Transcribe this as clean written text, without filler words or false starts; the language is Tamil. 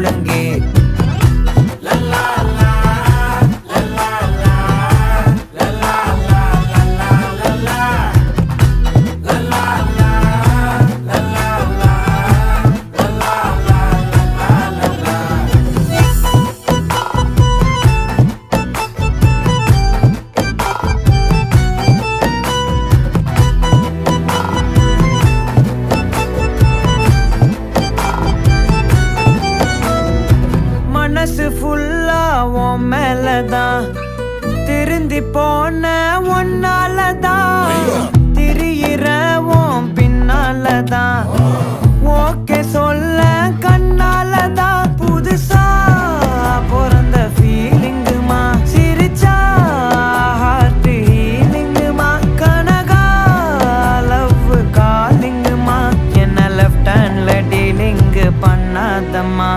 முழங்கே. மனசு ஃபுல்லா உன் மேலதான், திருந்தி போன ஒன்னாலதான், திரியிற உன் பின்னாலதான், ஓகே சொல்ல கண்ணாலதான். புதுசா பிறந்த ஃபீலிங்குமா, சிரிச்சா ஹார்ட் ஹீலிங்குமா, கனகா லவ் காலிங்குமா, என்ன லெஃப்ட் ஹேண்ட்ல டீலிங்கு பண்ணாதம்மா.